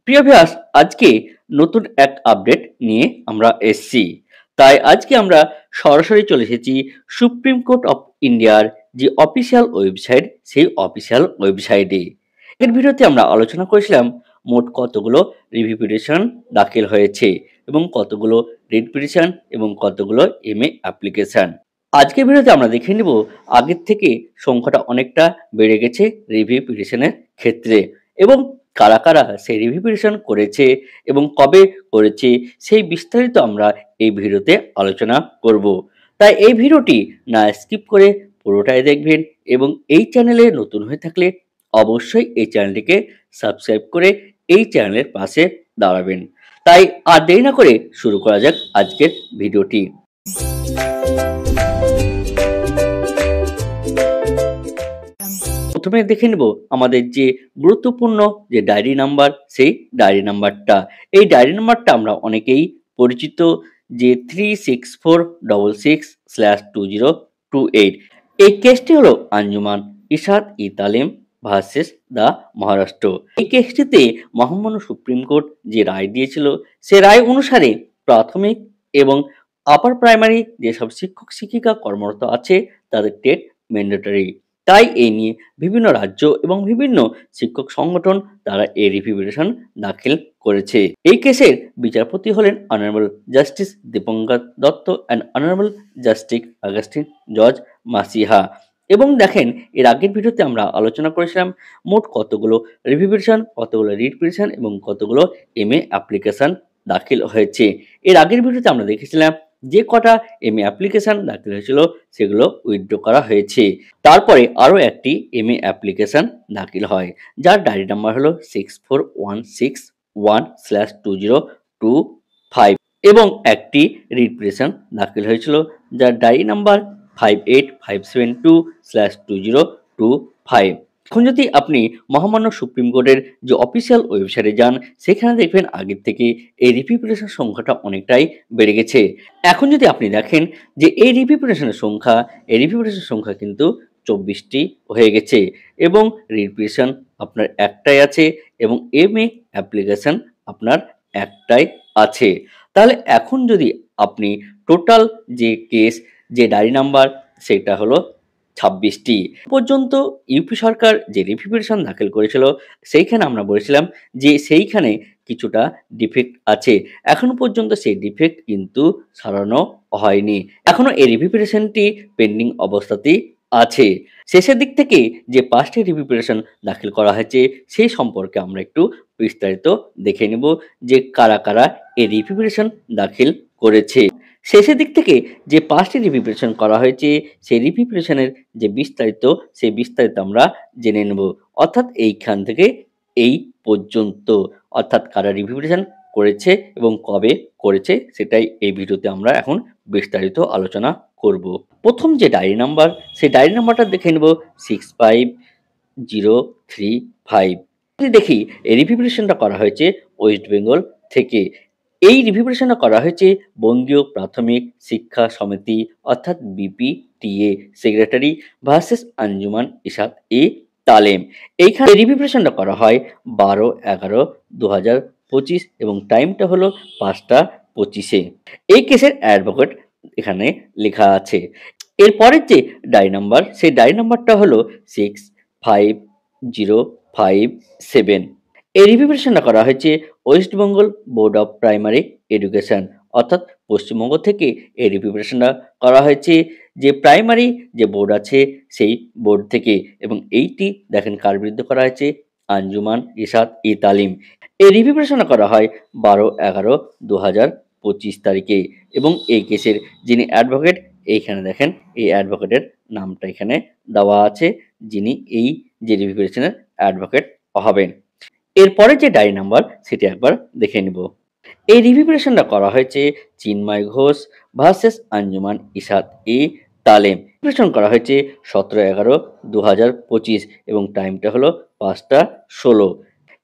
প্রিয় ভিউয়ার্স, আজকে নতুন এক আপডেট নিয়ে আমরা এসেছি। তাই আজকে আমরা সরাসরি চলে এসেছি সুপ্রিম কোর্ট অফ ইন্ডিয়ার যে অফিসিয়াল ওয়েবসাইট, সেই অফিসিয়াল ওয়েবসাইটে। এর ভিডিওতে আমরা আলোচনা করেছিলাম মোট কতগুলো রিভিউ পিটিশন দাখিল হয়েছে এবং কতগুলো রিট পিটিশন এবং কতগুলো এমএ অ্যাপ্লিকেশন। আজকের ভিডিওতে আমরা দেখে নেব আগের থেকে সংখ্যাটা অনেকটা বেড়ে গেছে রিভিউ পিটিশনের ক্ষেত্রে, এবং কারা কারা সেই রিভিউ পিটিশন করেছে এবং কবে করেছে সেই বিস্তারিত আমরা এই ভিডিওতে আলোচনা করব। তাই এই ভিডিওটি না স্কিপ করে পুরোটাই দেখবেন, এবং এই চ্যানেলে নতুন হয়ে থাকলে অবশ্যই এই চ্যানেলটিকে সাবস্ক্রাইব করে এই চ্যানেলের পাশে দাঁড়াবেন। তাই আর দেরি না করে শুরু করা যাক আজকের ভিডিওটি। প্রথমে দেখে নেব আমাদের যে গুরুত্বপূর্ণ যে ডায়েরি নাম্বার, সেই ডায়েরি নাম্বারটা। এই ডায়েরি নাম্বারটা আমরা অনেকেই পরিচিত, যে 3646/2028। এই কেসটি হলো আঞ্জুমান ইশাদ ই তালিম ভার্সেস দ্য মহারাষ্ট্র। এই কেসটিতে মহামান্য সুপ্রিম কোর্ট যে রায় দিয়েছিল, সে রায় অনুসারে প্রাথমিক এবং আপার প্রাইমারি যেসব শিক্ষক শিক্ষিকা কর্মরত আছে তাদের টেট ম্যান্ডেটরি। তাই এই নিয়ে বিভিন্ন রাজ্য এবং বিভিন্ন শিক্ষক সংগঠন তারা এই রিভিউ পিটিশন দাখিল করেছে। এই কেসের বিচারপতি হলেন honourable justice Dipankar Datta and honourable justice Augustine George Masih. এবং দেখেন, এর আগের ভিডিওতে আমরা আলোচনা করেছিলাম মোট কতগুলো রিভিউ পিটিশন, কতগুলো রিট পিটিশন এবং কতগুলো এমএ অ্যাপ্লিকেশন দাখিল হয়েছে। এর আগের ভিডিওতে আমরা দেখেছিলাম যে কটা এমএ অ্যাপ্লিকেশন দাখিল হয়েছিল সেগুলো উইথড্র করা হয়েছে। তারপরে আরও একটি এমএ অ্যাপ্লিকেশন দাখিল হয়, যার ডায়েরি নাম্বার হলো 64161/2025, এবং একটি রিট পিটিশন দাখিল হয়েছিল যার ডায়েরি নাম্বার 58572/2025। এখন যদি আপনি মহামান্য সুপ্রিম কোর্টের যে অফিসিয়াল ওয়েবসাইটে যান, সেখানে দেখবেন আগের থেকে এই রিভিউ পিটিশন সংখ্যাটা অনেকটাই বেড়ে গেছে। এখন যদি আপনি দেখেন যে এই রিভিউ পিটিশনের সংখ্যা কিন্তু 24টি হয়ে গেছে, এবং রিট পিটিশন আপনার একটাই আছে এবং এমএ অ্যাপ্লিকেশন আপনার একটাই আছে। তাহলে এখন যদি আপনি টোটাল যে কেস, যে ডায়েরি নাম্বার, সেটা হলো 26টি। পর্যন্ত ইউপি সরকার যে রিভিউ পিটিশন দাখিল করেছিল, সেইখানে আমরা বলেছিলাম যে সেইখানে কিছুটা ডিফেক্ট আছে। এখনো পর্যন্ত সেই ডিফেক্ট কিন্তু সারানো হয়নি, এখনো এই রিভিউ পিটিশনটি পেন্ডিং অবস্থাতেই আছে। শেষের দিক থেকে যে 5টি রিভিউ পিটিশন দাখিল করা হয়েছে সেই সম্পর্কে আমরা একটু বিস্তারিত দেখে নেব যে কারা কারা এই রিভিউ পিটিশন দাখিল করেছে। শেষের দিক থেকে যে 5টি রিভিউ পিটিশন করা হয়েছে সেই রিভিউ পিটিশনের যে বিস্তারিত, সেই বিস্তারিত আমরা জেনে নেব, অর্থাৎ এইখান থেকে এই পর্যন্ত, অর্থাৎ কারা রিভিউ পিটিশন করেছে এবং কবে করেছে সেটাই এই ভিডিওতে আমরা এখন বিস্তারিত আলোচনা করব। প্রথম যে ডায়েরি নাম্বার, সেই ডায়েরি নাম্বারটা দেখে নেব 65035। যদি দেখি এই রিভিউ পিটিশনটা করা হয়েছে ওয়েস্ট বেঙ্গল থেকে। এই রিভিউ পিটিশনটা করা হয়েছে বঙ্গীয় প্রাথমিক শিক্ষা সমিতি অর্থাৎ বিপিটিএ সেক্রেটারি ভার্সেস আঞ্জুমান ইশাদ ই তালিম। এইখানে রিভিউ পিটিশনটা করা হয় 12/11/2025 এবং টাইমটা হলো 5টা 25-এ। এই কেসের অ্যাডভোকেট এখানে লেখা আছে। এরপরের যে ডায়েরি নাম্বার, সেই ডায়েরি নাম্বারটা হলো 65057। এই রিভিউ পিটিশনটা করা হয়েছে West Bengal board of primary education, অর্থাৎ পশ্চিমবঙ্গ থেকে এই রিভিউ পিটিশনটা করা হয়েছে যে প্রাইমারি যে বোর্ড আছে সেই বোর্ড থেকে। এবং এইটি দেখেন কার বিরুদ্ধে করা হয়েছে, আঞ্জুমান ইশাদ ই তালিম। এই রিভিউ পিটিশনটা করা হয় 12/11/2025 তারিখে, এবং এই কেসের যিনি অ্যাডভোকেট, এইখানে দেখেন এই অ্যাডভোকেটের নামটা এখানে দেওয়া আছে, যিনি এই যে রিভিউ পিটিশনের অ্যাডভোকেট হবেন। এরপরে যে ডায়েরি নাম্বার সেটি একবার দেখে নেব। এই রিভিউ পিটিশনটা করা হয়েছে চিন্ময় ঘোষ ভার্সেস আঞ্জুমান ইশাদ ই তালিম। পিটিশন করা হয়েছে 17/11/2025 এবং টাইমটা হলো 5টা 16।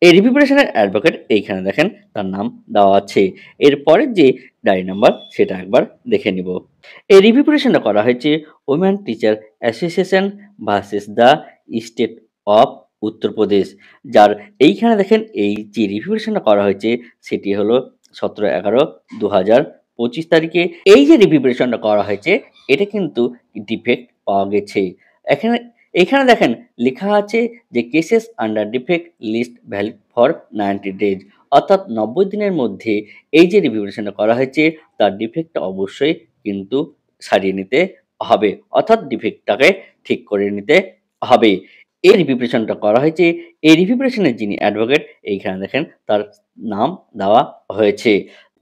এই রিভিউ পিটিশনের অ্যাডভোকেট এইখানে দেখেন তার নাম দেওয়া আছে। এরপরের যে ডায়েরি নাম্বার সেটা একবার দেখে নিব। এই রিভিউ পিটিশনটা করা হয়েছে women teacher association versus the state of Uttar Pradesh. যার এইখানে দেখেন এই যে রিভিউশনটা করা হয়েছে সেটি হলো 17/11/2025 তারিখে। এই যে রিভিউশনটা করা হয়েছে এটা কিন্তু ডিফেক্ট পাওয়া গেছে। এখানে এখানে দেখেন লেখা আছে যে cases under defect list valid for 90 days, অর্থাৎ 90 দিনের মধ্যে এই যে রিভিউশনটা করা হয়েছে তার ডিফেক্টটা অবশ্যই কিন্তু সারিয়ে নিতে হবে, অর্থাৎ ডিফেক্টটাকে ঠিক করে নিতে হবে। এই রিভিউশনটা করা হয়েছে, এই রিভিউশনের যিনি অ্যাডভোকেট এইখানে দেখেন তার নাম দেওয়া হয়েছে।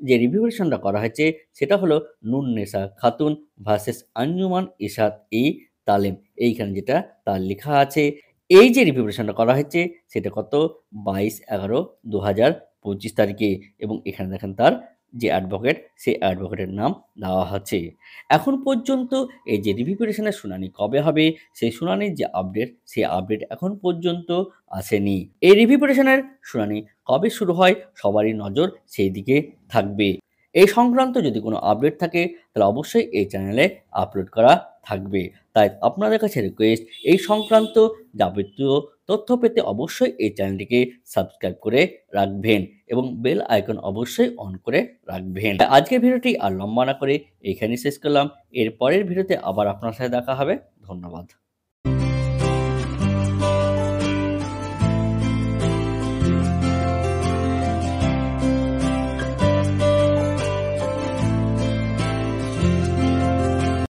যে রিভিউশনটা করা হয়েছে সেটা হলো নুন্নেসা খাতুন ভার্সেস আঞ্জুমান ইশাত তালিম। এইখানে যেটা তার লেখা আছে। এই যে রিভিউশনটা করা হয়েছে সেটা কত 22/11/2025 তারিখে, এবং এখানে দেখেন তার যে অ্যাডভোকেট সেই অ্যাডভোকেটের নাম দেওয়া আছে। এখন পর্যন্ত এই যে রিভিউ পিটিশনের শুনানি কবে হবে সেই শুনানির যে আপডেট সেই আপডেট এখন পর্যন্ত আসেনি। এই রিভিউ পিটিশনের শুনানি কবে শুরু হয় সবারই নজর সেই দিকে থাকবে। এই সংক্রান্ত যদি কোনো আপডেট থাকে তাহলে অবশ্যই এই চ্যানেলে আপলোড করা থাকবে। তাই আপনাদের কাছে রিকোয়েস্ট, এই সংক্রান্ত যাবতীয় তথ্য পেতে অবশ্যই এই চ্যানেলটিকে সাবস্ক্রাইব করে রাখবেন এবং বেল আইকন অবশ্যই অন করে রাখবেন। আজকের ভিডিওটি আর লম্বা না করে এখানেই শেষ করলাম। এর পরের ভিডিওতে আবার আপনার সাথে দেখা হবে। ধন্যবাদ।